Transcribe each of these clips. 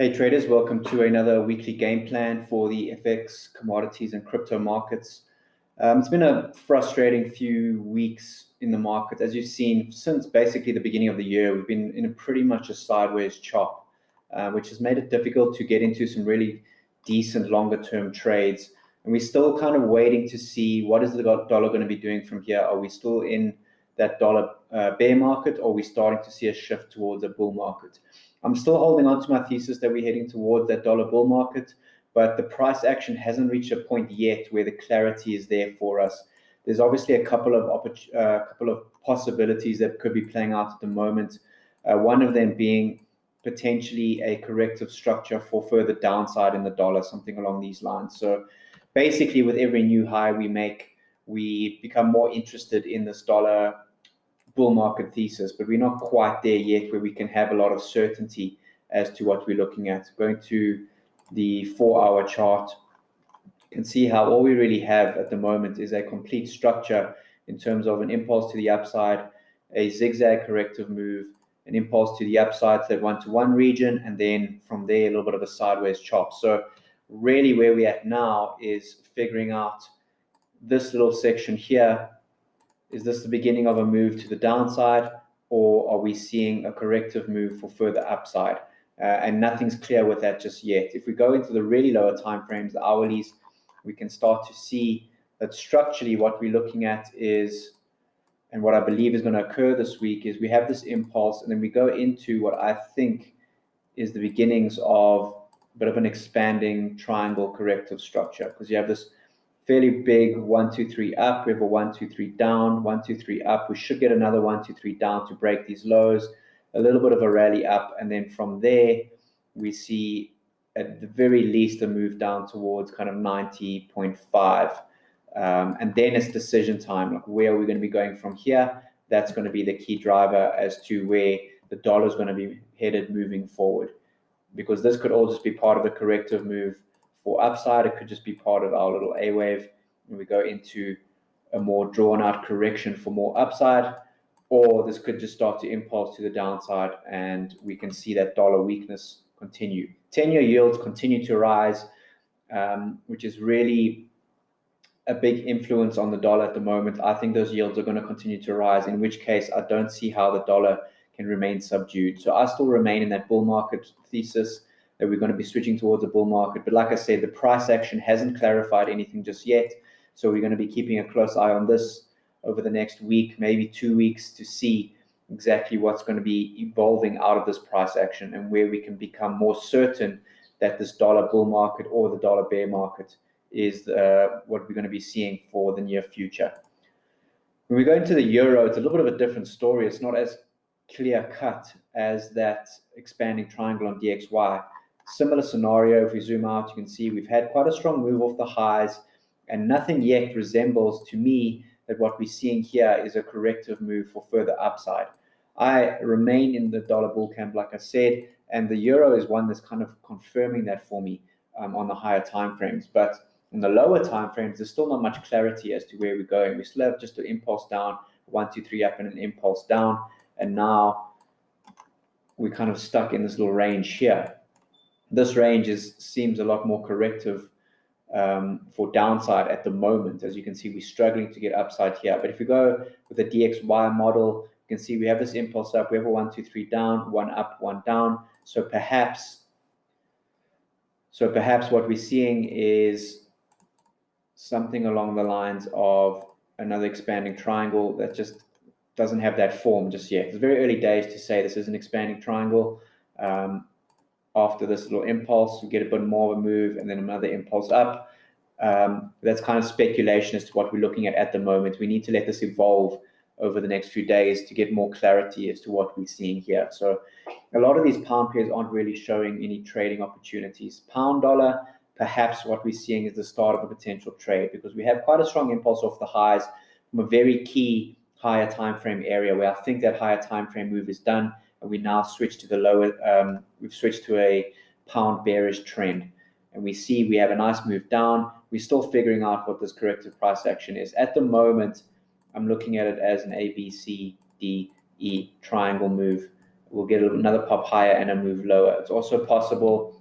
Hey traders, welcome to another weekly game plan for the FX, commodities, and crypto markets. It's been a frustrating few weeks in the market. As you've seen, since basically the beginning of the year, we've been in pretty much a sideways chop, which has made it difficult to get into some really decent longer-term trades. And we're still kind of waiting to see what is the dollar going to be doing from here. Are we still in that dollar bear market, or are we starting to see a shift towards a bull market? I'm still holding on to my thesis that we're heading towards that dollar bull market, but the price action hasn't reached a point yet where the clarity is there for us. There's obviously a couple of possibilities that could be playing out at the moment. One of them being potentially a corrective structure for further downside in the dollar, something along these lines. So basically, with every new high we make, we become more interested in this dollar bull market thesis, but we're not quite there yet where we can have a lot of certainty as to what we're looking at. Going to the 4-hour chart, you can see how all we really have at the moment is a complete structure in terms of an impulse to the upside, a zigzag corrective move, an impulse to the upside to that 1-to-1 region, and then from there a little bit of a sideways chop. So really where we're at now is figuring out this little section here. Is this the beginning of a move to the downside, or are we seeing a corrective move for further upside? And nothing's clear with that just yet. If we go into the really lower time frames, the hourlies, we can start to see that structurally what we're looking at is, and what I believe is going to occur this week, is we have this impulse, and then we go into what I think is the beginnings of a bit of an expanding triangle corrective structure, because you have this fairly big 1, 2, 3 up. We have a 1, 2, 3 down, 1, 2, 3 up. We should get another 1, 2, 3 down to break these lows, a little bit of a rally up, and then from there we see at the very least a move down towards kind of 90.5, and then it's decision time. Like, where are we going to be going from here? That's going to be the key driver as to where the dollar is going to be headed moving forward, because this could all just be part of the corrective move for upside. It could just be part of our little A wave, and we go into a more drawn out correction for more upside, or this could just start to impulse to the downside, and we can see that dollar weakness continue. 10-year yields continue to rise, which is really a big influence on the dollar at the moment. I think those yields are going to continue to rise, in which case I don't see how the dollar can remain subdued. So I still remain in that bull market thesis, that we're going to be switching towards a bull market. But like I said, the price action hasn't clarified anything just yet. So we're going to be keeping a close eye on this over the next week, maybe 2 weeks, to see exactly what's going to be evolving out of this price action, and where we can become more certain that this dollar bull market or the dollar bear market is what we're going to be seeing for the near future. When we go into the euro, it's a little bit of a different story. It's not as clear cut as that expanding triangle on DXY. Similar scenario. If we zoom out, you can see we've had quite a strong move off the highs, and nothing yet resembles to me that what we're seeing here is a corrective move for further upside. I remain in the dollar bull camp, like I said, and the euro is one that's kind of confirming that for me on the higher time frames. But in the lower time frames, there's still not much clarity as to where we're going. We still have just an impulse down, 1, 2, 3 up, and an impulse down, and now we're kind of stuck in this little range here. This range seems a lot more corrective for downside at the moment. As you can see, we're struggling to get upside here. But if we go with the DXY model, you can see we have this impulse up. We have a 1, 2, 3 down, 1 up, 1 down. So perhaps what we're seeing is something along the lines of another expanding triangle that just doesn't have that form just yet. It's very early days to say this is an expanding triangle. After this little impulse, we get a bit more of a move, and then another impulse up. That's kind of speculation as to what we're looking at the moment. We need to let this evolve over the next few days to get more clarity as to what we're seeing here. So a lot of these pound pairs aren't really showing any trading opportunities. Pound dollar, perhaps what we're seeing is the start of a potential trade, because we have quite a strong impulse off the highs from a very key higher time frame area, where I think that higher time frame move is done, and we now switch to the lower. We've switched to a pound bearish trend, and we see we have a nice move down. We're still figuring out what this corrective price action is. At the moment, I'm looking at it as an A, B, C, D, E triangle move we'll get another pop higher and a move lower. It's also possible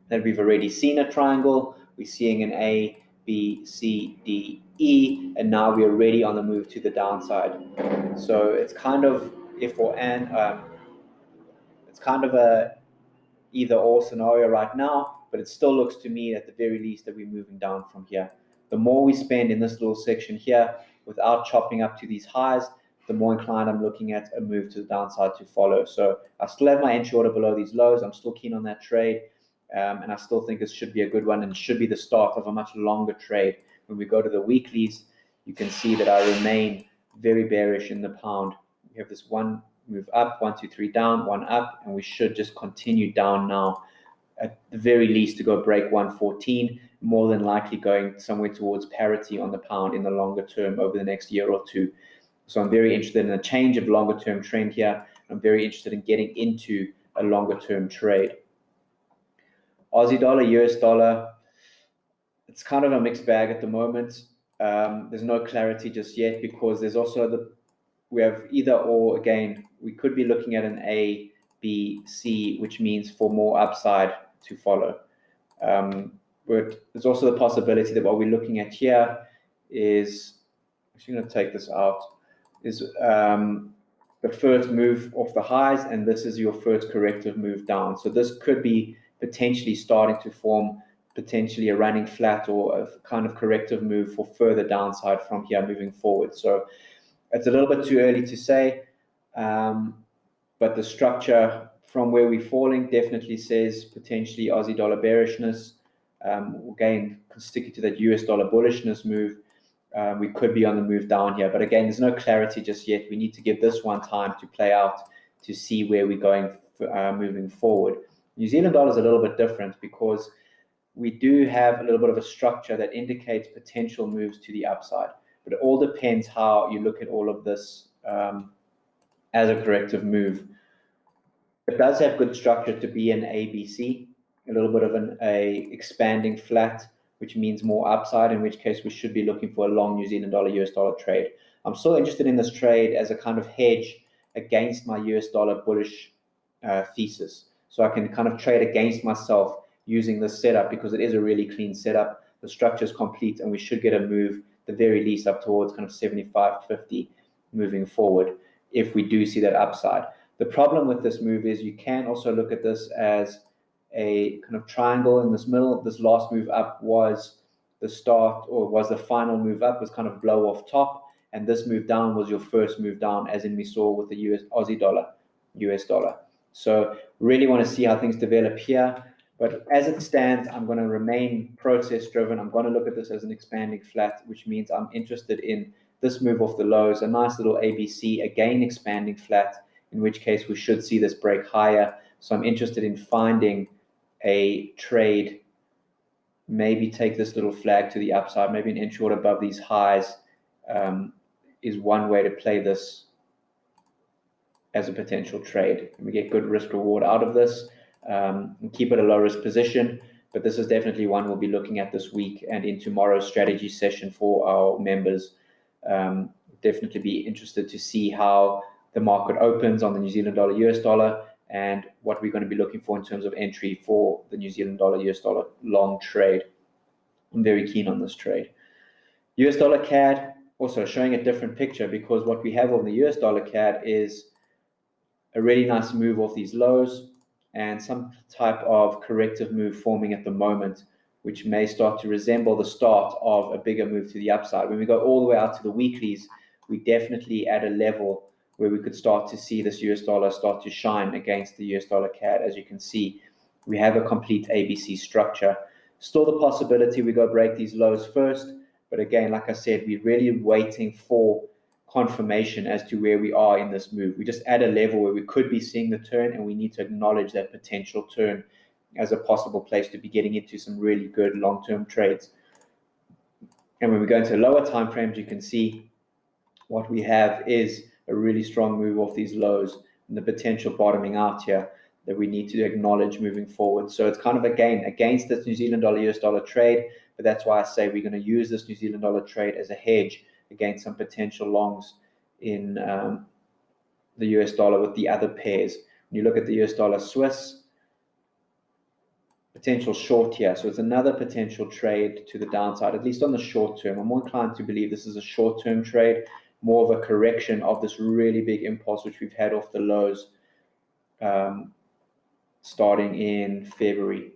that we've already seen a triangle. We're seeing an A, B, C, D, E, and now we're already on the move to the downside. So it's kind of if or and. It's kind of a either or scenario right now, but it still looks to me at the very least that we're moving down from here. The more we spend in this little section here without chopping up to these highs, the more inclined I'm looking at a move to the downside to follow. So I still have my entry order below these lows. I'm still keen on that trade. And I still think this should be a good one and should be the start of a much longer trade. When we go to the weeklies, you can see that I remain very bearish in the pound. We have this one move up, 1, 2, 3 down, one up, and we should just continue down now at the very least to go break 114, more than likely going somewhere towards parity on the pound in the longer term over the next year or two. So I'm very interested in a change of longer term trend here. I'm very interested in getting into a longer term trade. Aussie dollar, US dollar, it's kind of a mixed bag at the moment. There's no clarity just yet because there's also we have either or. Again, we could be looking at an A, B, C, which means for more upside to follow. But there's also the possibility that what we're looking at here is, I'm actually going to take this out, is the first move off the highs, and this is your first corrective move down. So this could be potentially starting to form potentially a running flat or a kind of corrective move for further downside from here moving forward. So it's a little bit too early to say, but the structure from where we're falling definitely says potentially Aussie dollar bearishness. Again, sticking to that US dollar bullishness move, we could be on the move down here. But again, there's no clarity just yet. We need to give this one time to play out to see where we're going moving forward. New Zealand dollar is a little bit different because we do have a little bit of a structure that indicates potential moves to the upside. But it all depends how you look at all of this as a corrective move. It does have good structure to be an ABC, a little bit of a expanding flat, which means more upside, in which case we should be looking for a long New Zealand dollar, US dollar trade. I'm still interested in this trade as a kind of hedge against my US dollar bullish thesis. So I can kind of trade against myself using this setup because it is a really clean setup. The structure is complete and we should get a move, the very least up towards kind of 75.50 moving forward if we do see that upside. The problem with this move is you can also look at this as a kind of triangle in this middle. This last move up was the start, or was the final move up, was kind of blow off top, and this move down was your first move down, as in we saw with the Aussie dollar, US dollar. So really want to see how things develop here. But as it stands, I'm going to remain process driven. I'm going to look at this as an expanding flat, which means I'm interested in this move off the lows, a nice little ABC, again expanding flat, in which case we should see this break higher. So I'm interested in finding a trade, maybe take this little flag to the upside, maybe an inch order above these highs is one way to play this as a potential trade. And we get good risk reward out of this and keep it a low risk position. But this is definitely one we'll be looking at this week and in tomorrow's strategy session for our members. Definitely be interested to see how the market opens on the New Zealand dollar, US dollar, and what we're going to be looking for in terms of entry for the New Zealand dollar, US dollar long trade. I'm very keen on this trade. US dollar CAD, also showing a different picture because what we have on the US dollar CAD is a really nice move off these lows and some type of corrective move forming at the moment, which may start to resemble the start of a bigger move to the upside. When we go all the way out to the weeklies, we definitely at a level where we could start to see this US dollar start to shine against the US dollar CAD. As you can see, we have a complete ABC structure. Still the possibility we go break these lows first, but again, like I said, we're really waiting for confirmation as to where we are in this move. We just at a level where we could be seeing the turn, and we need to acknowledge that potential turn as a possible place to be getting into some really good long-term trades. And when we go into lower time frames, you can see what we have is a really strong move off these lows and the potential bottoming out here that we need to acknowledge moving forward. So it's kind of, again, against this New Zealand dollar, US dollar trade, but that's why I say we're going to use this New Zealand dollar trade as a hedge against some potential longs in the US dollar with the other pairs. When you look at the US dollar Swiss, potential short here. So it's another potential trade to the downside, at least on the short term. I'm more inclined to believe this is a short-term trade, more of a correction of this really big impulse which we've had off the lows starting in February.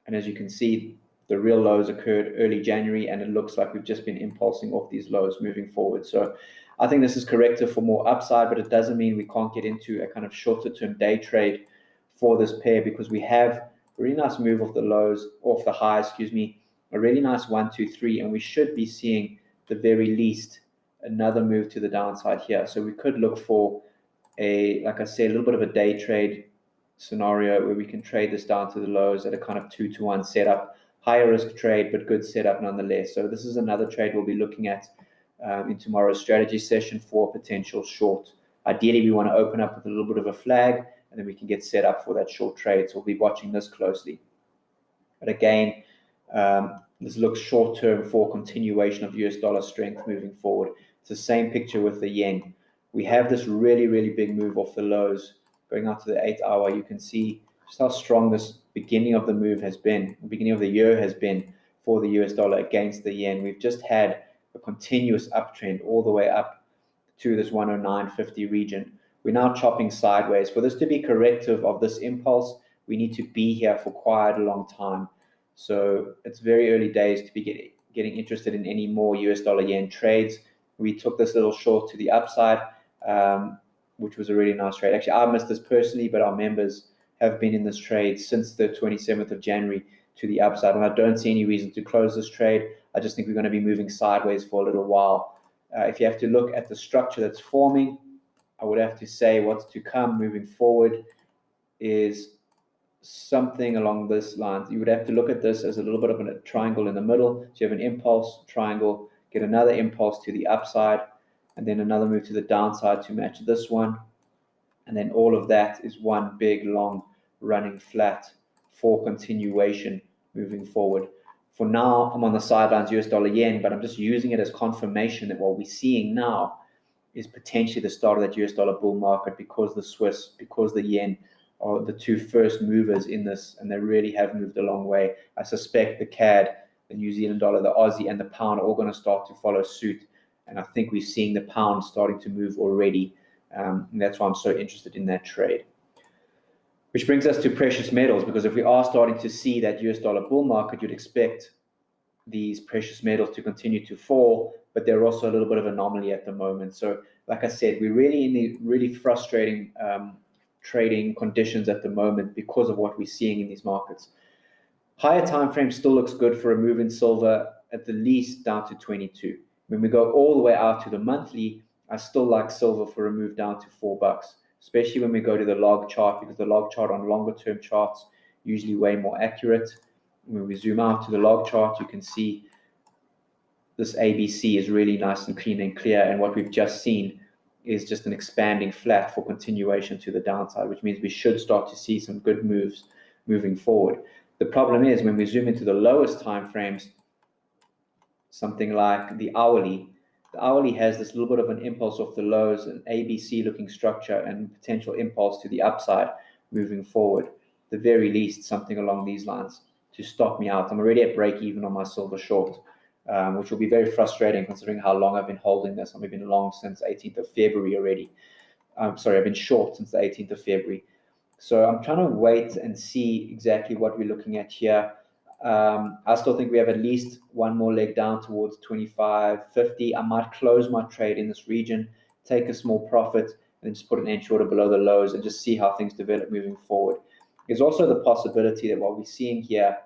And as you can see, the real lows occurred early January, and it looks like we've just been impulsing off these lows moving forward. So I think this is corrective for more upside, but it doesn't mean we can't get into a kind of shorter term day trade for this pair, because we have a really nice move off the lows, off the highs, a really nice 1, 2, 3, and we should be seeing the very least another move to the downside here. So we could look for like I said, a little bit of a day trade scenario where we can trade this down to the lows at a kind of 2-to-1 setup. Higher risk trade, but good setup nonetheless. So this is another trade we'll be looking at in tomorrow's strategy session for potential short. Ideally, we want to open up with a little bit of a flag, and then we can get set up for that short trade. So we'll be watching this closely. But again, this looks short term for continuation of US dollar strength moving forward. It's the same picture with the yen. We have this really, really big move off the lows going out to the 8-hour. You can see just how strong this beginning of the move has been, the beginning of the year has been for the US dollar against the yen. We've just had a continuous uptrend all the way up to this 109.50 region. We're now chopping sideways. For this to be corrective of this impulse, we need to be here for quite a long time. So it's very early days to be getting interested in any more US dollar yen trades. We took this little short to the upside, which was a really nice trade. Actually, I missed this personally, but our members have been in this trade since the 27th of January to the upside, and I don't see any reason to close this trade. I just think we're going to be moving sideways for a little while. If you have to look at the structure that's forming, I would have to say what's to come moving forward is something along this line. You would have to look at this as a little bit of a triangle in the middle. So you have an impulse, triangle, get another impulse to the upside, and then another move to the downside to match this one. And then all of that is one big, long, running flat for continuation moving forward. For now, I'm on the sidelines US dollar yen, but I'm just using it as confirmation that what we're seeing now is potentially the start of that US dollar bull market, because the Swiss, because the yen are the two first movers in this, and they really have moved a long way. I suspect the CAD, the New Zealand dollar, the Aussie, and the pound are all going to start to follow suit. And I think we're seeing the pound starting to move already. And that's why I'm so interested in that trade. Which brings us to precious metals, because if we are starting to see that US dollar bull market, you'd expect these precious metals to continue to fall, but they're also a little bit of an anomaly at the moment. So like I said, we're really in the really frustrating trading conditions at the moment because of what we're seeing in these markets. Higher time frame still looks good for a move in silver, at the least down to 22. When we go all the way out to the monthly, I still like silver for a move down to $4, especially when we go to the log chart, because the log chart on longer term charts usually way more accurate. When we zoom out to the log chart, you can see this ABC is really nice and clean and clear, and what we've just seen is just an expanding flat for continuation to the downside, which means we should start to see some good moves moving forward. The problem is when we zoom into the lowest time frames, something like the hourly has this little bit of an impulse off the lows, an ABC looking structure, and potential impulse to the upside moving forward. At the very least, something along these lines to stop me out. I'm already at break even on my silver short, which will be very frustrating considering how long I've been holding this. I've been long since 18th of February already. I've been short since the 18th of February. So I'm trying to wait and see exactly what we're looking at here. I still think we have at least one more leg down towards 25.50. I might close my trade in this region, take a small profit, and just put an inch order below the lows and just see how things develop moving forward. There's also the possibility that what we're seeing here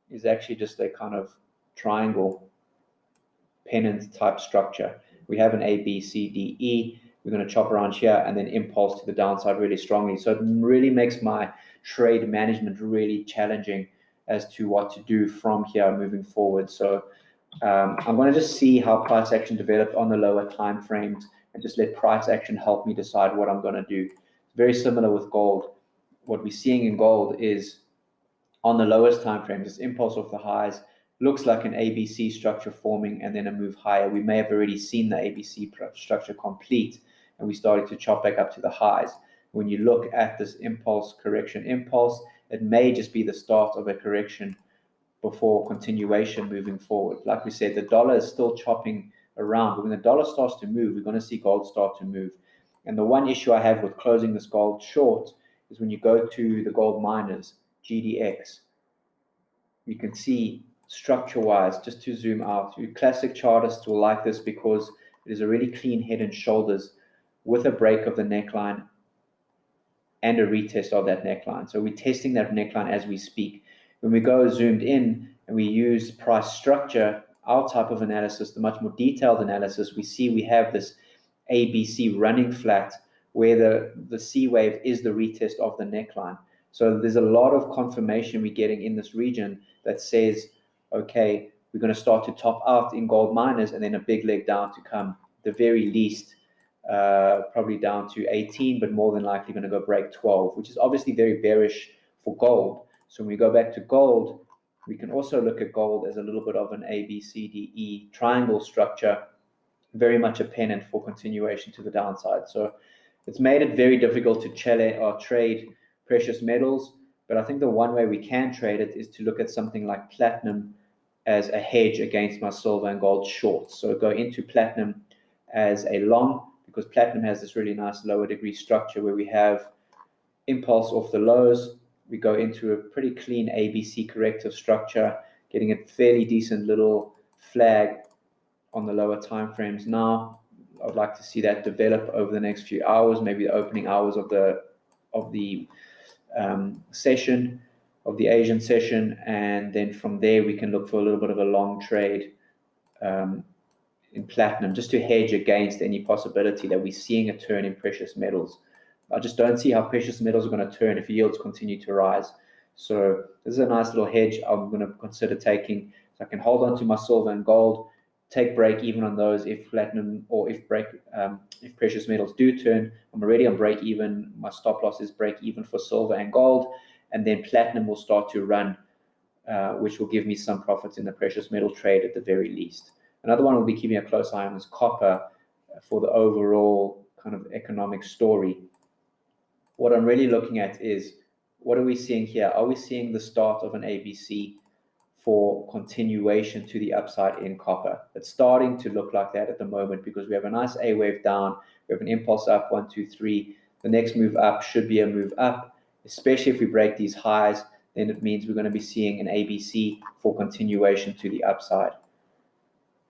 is actually just a kind of triangle pennant type structure. We have an A, B, C, D, E. We're going to chop around here and then impulse to the downside really strongly. So it really makes my trade management really challenging as to what to do from here moving forward. So I'm going to just see how price action developed on the lower time frames and just let price action help me decide what I'm going to do. Very similar with gold. What we're seeing in gold is on the lowest time frame, this impulse off the highs looks like an ABC structure forming and then a move higher. We may have already seen the ABC structure complete, and we started to chop back up to the highs. When you look at this correction impulse, it may just be the start of a correction before continuation moving forward. Like we said, the dollar is still chopping around, but when the dollar starts to move, we're going to see gold start to move. And the one issue I have with closing this gold short is when you go to the gold miners, GDX, you can see structure-wise, just to zoom out, you classic chartists will like this because it is a really clean head and shoulders with a break of the neckline and a retest of that neckline. So we're testing that neckline as we speak. When we go zoomed in and we use price structure, our type of analysis, the much more detailed analysis, we see we have this ABC running flat where the C wave is the retest of the neckline. So there's a lot of confirmation we're getting in this region that says, okay, we're going to start to top out in gold miners and then a big leg down to come, the very least, probably down to 18, but more than likely going to go break 12, which is obviously very bearish for gold. So when we go back to gold, we can also look at gold as a little bit of an A, B, C, D, E triangle structure, very much a pennant for continuation to the downside. So it's made it very difficult to trade precious metals, but I think the one way we can trade it is to look at something like platinum as a hedge against my silver and gold shorts. So go into platinum as a long, because platinum has this really nice lower degree structure where we have impulse off the lows. We go into a pretty clean ABC corrective structure, getting a fairly decent little flag on the lower time frames now. I'd like to see that develop over the next few hours, maybe the opening hours of the session, of the Asian session, and then from there we can look for a little bit of a long trade in platinum, just to hedge against any possibility that we're seeing a turn in precious metals. I just don't see how precious metals are going to turn if yields continue to rise. So this is a nice little hedge I'm going to consider taking. So I can hold on to my silver and gold, take break even on those if platinum or if precious metals do turn. I'm already on break even. My stop loss is break even for silver and gold, and then platinum will start to run, which will give me some profits in the precious metal trade at the very least. Another one we'll be keeping a close eye on is copper for the overall kind of economic story. What I'm really looking at is, what are we seeing here? Are we seeing the start of an ABC for continuation to the upside in copper? It's starting to look like that at the moment because we have a nice A wave down. We have an impulse up, 1, 2, 3. The next move up should be a move up, especially if we break these highs. Then it means we're going to be seeing an ABC for continuation to the upside.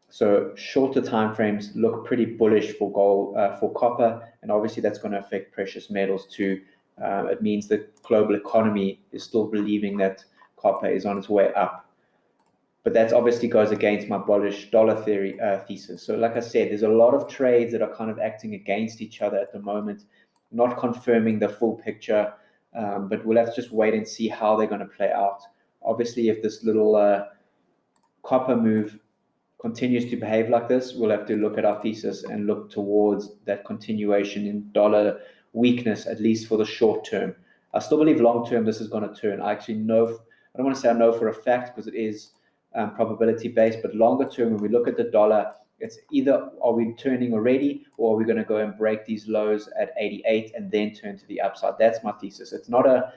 So shorter time frames look pretty bullish for gold, for copper, and obviously that's going to affect precious metals too. It means the global economy is still believing that copper is on its way up. But that obviously goes against my bullish dollar theory thesis. So like I said, there's a lot of trades that are kind of acting against each other at the moment, not confirming the full picture, but we'll have to just wait and see how they're going to play out. Obviously, if this little copper move continues to behave like this, we'll have to look at our thesis and look towards that continuation in dollar weakness, at least for the short term. I still believe long term this is going to turn. I actually know, I don't want to say I know for a fact because it is probability based, but longer term, when we look at the dollar, it's either are we turning already or are we going to go and break these lows at 88 and then turn to the upside? That's my thesis. It's not a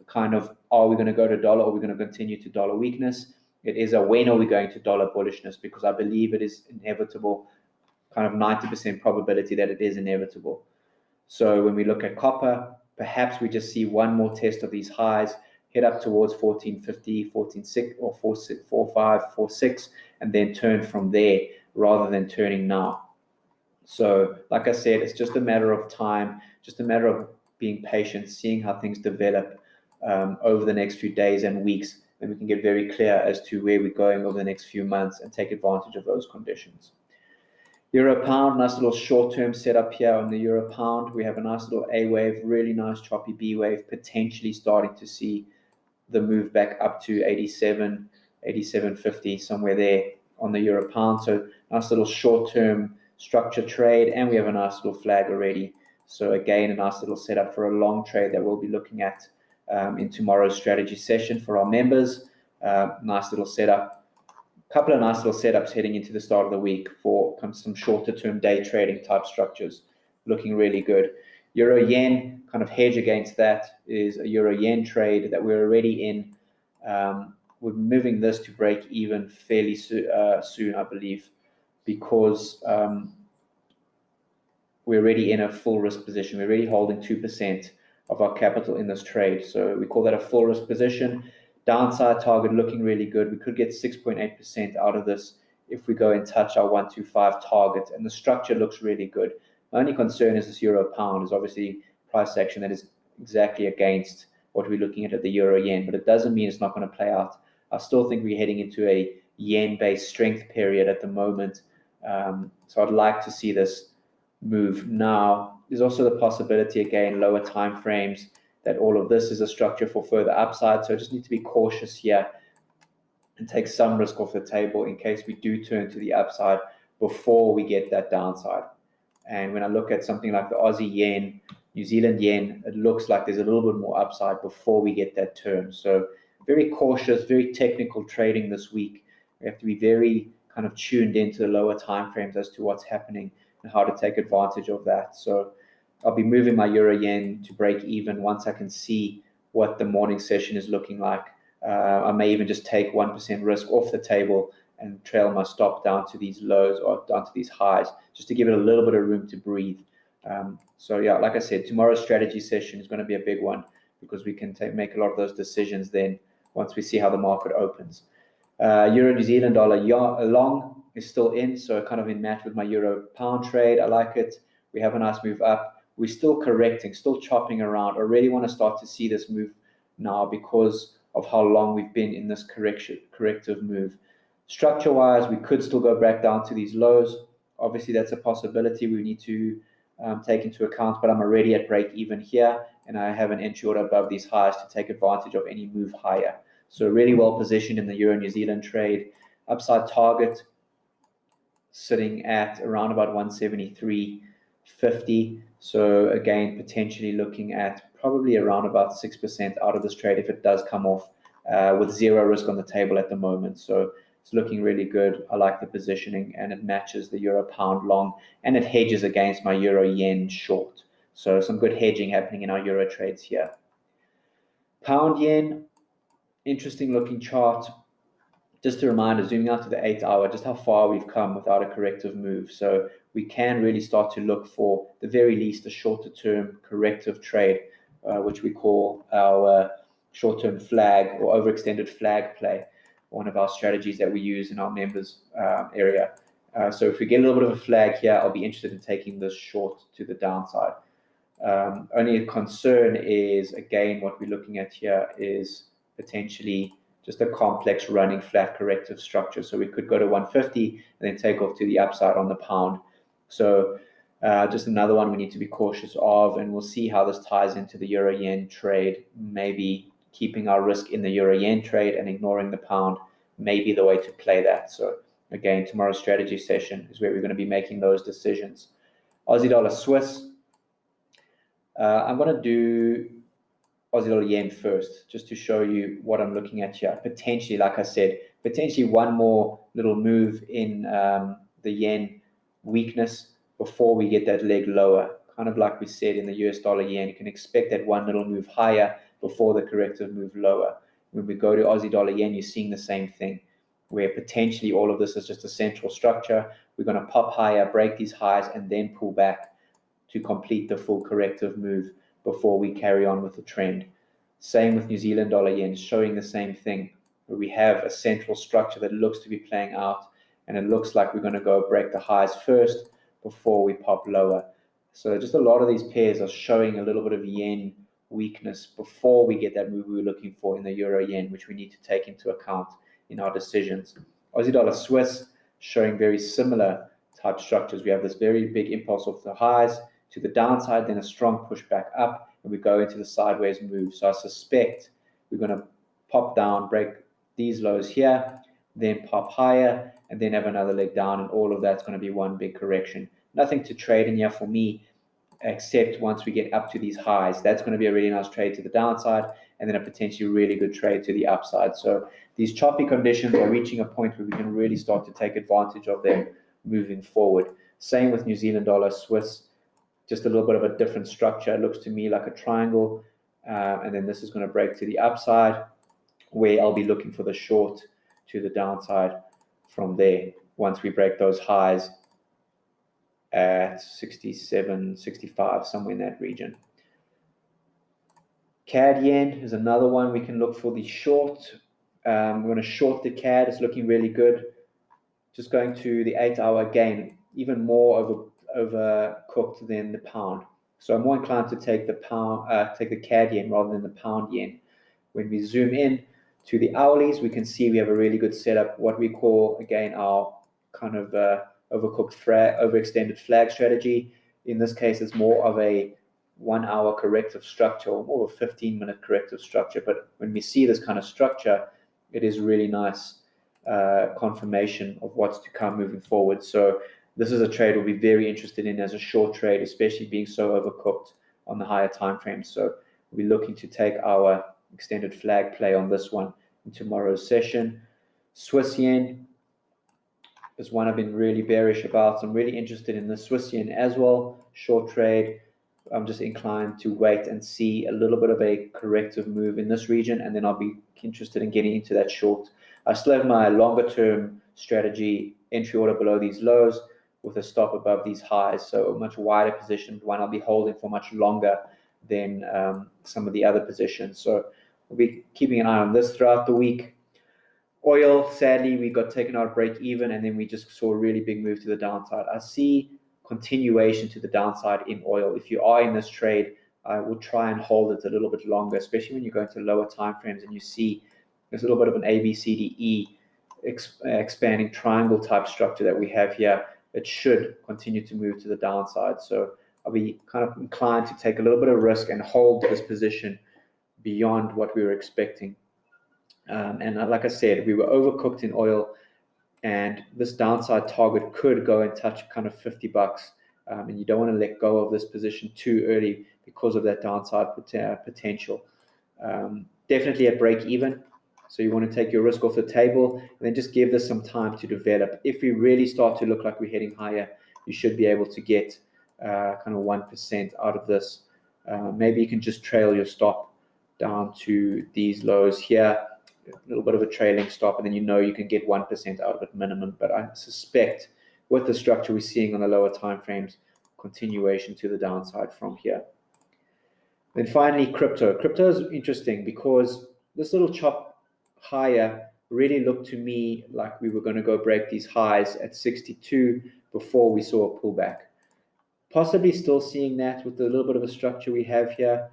kind of are we going to go to dollar or are we going to continue to dollar weakness? It is a when are we going to dollar bullishness, because I believe it is inevitable, kind of 90% probability that it is inevitable. So when we look at copper, perhaps we just see one more test of these highs, head up towards 1450, 14.6 or 4.5, 4.6, and then turn from there rather than turning now. So like I said, it's just a matter of time, just a matter of being patient, seeing how things develop over the next few days and weeks. Then we can get very clear as to where we're going over the next few months and take advantage of those conditions. Euro pound, nice little short-term setup here on the euro pound. We have a nice little A wave, really nice choppy B wave, potentially starting to see the move back up to 87, 87.50, somewhere there on the euro pound. So nice little short-term structure trade, and we have a nice little flag already. So again, a nice little setup for a long trade that we'll be looking at in tomorrow's strategy session for our members. Nice little setup. A couple of nice little setups heading into the start of the week for some shorter term day trading type structures, looking really good. Euro yen, kind of hedge against that, is a euro yen trade that we're already in. We're moving this to break even fairly soon, I believe, because we're already in a full risk position. We're already holding 2% of our capital in this trade. So we call that a full risk position. Downside target looking really good. We could get 6.8% out of this if we go and touch our 125 target. And the structure looks really good. My only concern is this euro pound is obviously price action that is exactly against what we're looking at the euro yen. But it doesn't mean it's not going to play out. I still think we're heading into a yen-based strength period at the moment. So I'd like to see this move now. There's also the possibility, again, lower time frames, that all of this is a structure for further upside. So I just need to be cautious here and take some risk off the table in case we do turn to the upside before we get that downside. And when I look at something like the Aussie yen, New Zealand yen, it looks like there's a little bit more upside before we get that turn. So very cautious, very technical trading this week. We have to be very kind of tuned into the lower time frames as to what's happening and how to take advantage of that. So I'll be moving my euro yen to break even once I can see what the morning session is looking like. I may even just take 1% risk off the table and trail my stop down to these lows or down to these highs, just to give it a little bit of room to breathe. So yeah, like I said, tomorrow's strategy session is going to be a big one because we can make a lot of those decisions then once we see how the market opens. Euro New Zealand dollar long is still in, so kind of in match with my euro pound trade. I like it. We have a nice move up. We're still correcting, still chopping around. I really want to start to see this move now because of how long we've been in this corrective move. Structure-wise, we could still go back down to these lows. Obviously, that's a possibility we need to take into account, but I'm already at break even here, and I have an entry order above these highs to take advantage of any move higher. So really well positioned in the Euro New Zealand trade. Upside target sitting at around about 173.50. So again, potentially looking at probably around about 6% out of this trade if it does come off with zero risk on the table at the moment. So it's looking really good. I like the positioning and it matches the euro pound long and it hedges against my euro yen short. So some good hedging happening in our euro trades here. Pound yen, interesting looking chart. Just a reminder, zooming out to the 8 hour, just how far we've come without a corrective move. So we can really start to look for the very least a shorter term corrective trade, which we call our short-term flag or overextended flag play, one of our strategies that we use in our members area. So if we get a little bit of a flag here, I'll be interested in taking this short to the downside. Only a concern is, again, what we're looking at here is potentially just a complex running flat corrective structure. So we could go to 150 and then take off to the upside on the pound. So just another one we need to be cautious of, and we'll see how this ties into the euro yen trade. Maybe keeping our risk in the euro yen trade and ignoring the pound may be the way to play that. So again, tomorrow's strategy session is where we're going to be making those decisions. Aussie dollar Swiss. I'm going to do Aussie dollar yen first, just to show you what I'm looking at here. Potentially, like I said, potentially one more little move in the yen weakness before we get that leg lower. Kind of like we said in the US dollar yen, you can expect that one little move higher before the corrective move lower. When we go to Aussie dollar yen, you're seeing the same thing, where potentially all of this is just a central structure. We're going to pop higher, break these highs, and then pull back to complete the full corrective move before we carry on with the trend. Same with New Zealand dollar yen, showing the same thing, where we have a central structure that looks to be playing out, and it looks like we're going to go break the highs first before we pop lower. So just a lot of these pairs are showing a little bit of yen weakness before we get that move we were looking for in the euro yen, which we need to take into account in our decisions. Aussie dollar Swiss showing very similar type structures. We have this very big impulse off the highs to the downside, then a strong push back up, and we go into the sideways move. So I suspect we're going to pop down, break these lows here, then pop higher, and then have another leg down, and all of that's going to be one big correction. Nothing to trade in here for me, except once we get up to these highs. That's going to be a really nice trade to the downside, and then a potentially really good trade to the upside. So these choppy conditions are reaching a point where we can really start to take advantage of them moving forward. Same with New Zealand dollar Swiss. just a little bit of a different structure. It looks to me like a triangle, and then this is going to break to the upside, where I'll be looking for the short to the downside from there once we break those highs at 67, 65, somewhere in that region. Cad Yen is another one we can look for the short. We're going to short the CAD. It's looking really good. Just going to the 8-hour, again, even more overcooked than the pound. So I'm more inclined to take the Cad Yen rather than the pound yen. When we zoom in to the hourlies, we can see we have a really good setup, what we call, again, our kind of overextended flag strategy. In this case, it's more of a 1-hour corrective structure, or more of a 15-minute corrective structure. But when we see this kind of structure, it is really nice confirmation of what's to come moving forward. So this is a trade we'll be very interested in as a short trade, especially being so overcooked on the higher time frames. So we'll be looking to take our extended flag play on this one in tomorrow's session. Swiss yen is one I've been really bearish about. So I'm really interested in the Swiss yen as well. Short trade. I'm just inclined to wait and see a little bit of a corrective move in this region, and then I'll be interested in getting into that short. I still have my longer term strategy, entry order below these lows with a stop above these highs. So a much wider position, one I'll be holding for much longer than some of the other positions. So we'll be keeping an eye on this throughout the week. Oil, sadly, we got taken out break even, and then we just saw a really big move to the downside. I see continuation to the downside in oil. If you are in this trade, I will try and hold it a little bit longer, especially when you go into lower time frames and you see there's a little bit of an ABCDE expanding triangle type structure that we have here. It should continue to move to the downside. So I'll be kind of inclined to take a little bit of risk and hold this position beyond what we were expecting. And like I said, we were overcooked in oil, and this downside target could go and touch kind of $50. And you don't want to let go of this position too early because of that downside potential. Definitely at break even. So you want to take your risk off the table and then just give this some time to develop. If we really start to look like we're heading higher, you should be able to get kind of 1% out of this. Maybe you can just trail your stop down to these lows here, a little bit of a trailing stop, and then you can get 1% out of it minimum. But I suspect with the structure we're seeing on the lower time frames, continuation to the downside from here. Then finally, crypto. Crypto is interesting because this little chop higher really looked to me like we were going to go break these highs at 62 before we saw a pullback. Possibly still seeing that with the little bit of a structure we have here.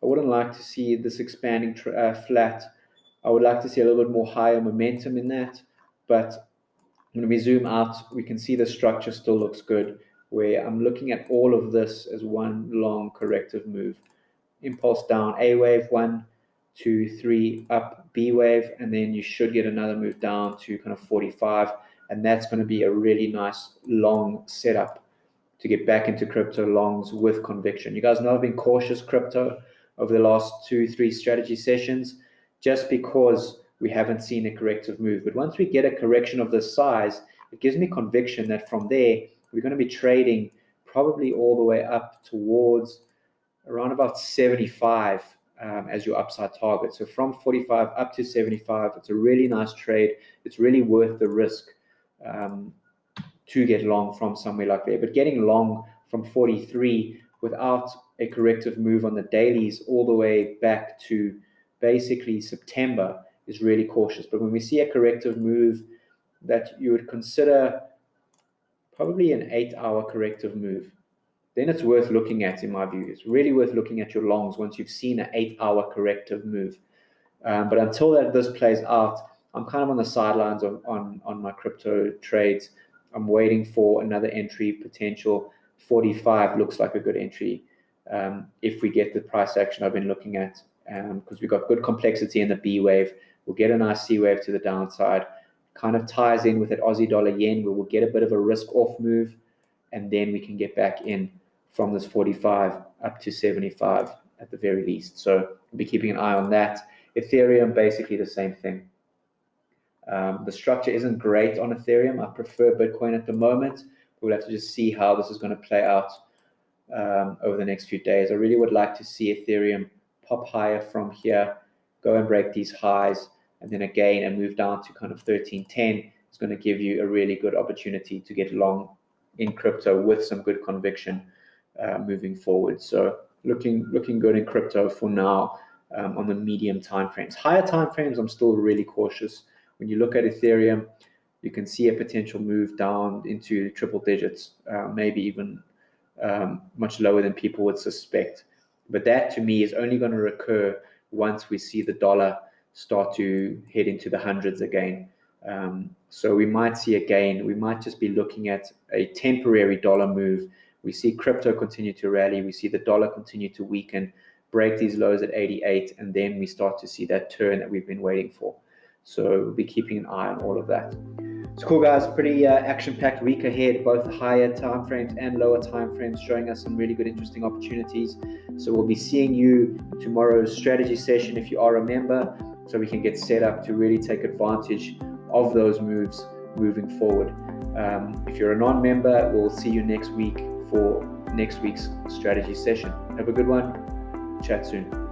I wouldn't like to see this expanding flat. I would like to see a little bit more higher momentum in that. But when we zoom out, we can see the structure still looks good, where I'm looking at all of this as one long corrective move. Impulse down, A wave, 1, 2, 3, up, B wave, and then you should get another move down to kind of 45, and that's going to be a really nice long setup to get back into crypto longs with conviction. You guys know I've been cautious crypto over the last 2-3 strategy sessions just because we haven't seen a corrective move. But once we get a correction of this size, it gives me conviction that from there we're going to be trading probably all the way up towards around about 75 as your upside target. So from 45 up to 75, it's a really nice trade. It's really worth the risk to get long from somewhere like there. But getting long from 43 without a corrective move on the dailies all the way back to basically September is really cautious. But when we see a corrective move that you would consider probably an 8-hour corrective move, then it's worth looking at, in my view. It's really worth looking at your longs once you've seen an 8-hour corrective move. But until this plays out, I'm kind of on the sidelines on my crypto trades. I'm waiting for another entry potential. 45 looks like a good entry if we get the price action I've been looking at, because we've got good complexity in the B wave. We'll get a nice C wave to the downside. Kind of ties in with that Aussie dollar yen, where we'll get a bit of a risk off move, and then we can get back in from this 45 up to 75 at the very least. So we'll be keeping an eye on that. Ethereum, basically the same thing. The structure isn't great on Ethereum. I prefer Bitcoin at the moment. We'll have to just see how this is going to play out over the next few days. I really would like to see Ethereum pop higher from here, go and break these highs, and then again and move down to kind of 1310. It's going to give you a really good opportunity to get long in crypto with some good conviction moving forward. So looking good in crypto for now on the medium time frames. Higher time frames, I'm still really cautious. When you look at Ethereum, you can see a potential move down into triple digits, maybe even much lower than people would suspect. But that to me is only going to occur once we see the dollar start to head into the hundreds again. So we might see again, we might just be looking at a temporary dollar move. We see crypto continue to rally, we see the dollar continue to weaken, break these lows at 88, and then we start to see that turn that we've been waiting for. So we'll be keeping an eye on all of that. It's cool, guys. Pretty action-packed week ahead, both higher time frames and lower time frames, showing us some really good, interesting opportunities. So we'll be seeing you in tomorrow's strategy session if you are a member, so we can get set up to really take advantage of those moves moving forward. If you're a non-member, we'll see you next week for next week's strategy session. Have a good one. Chat soon.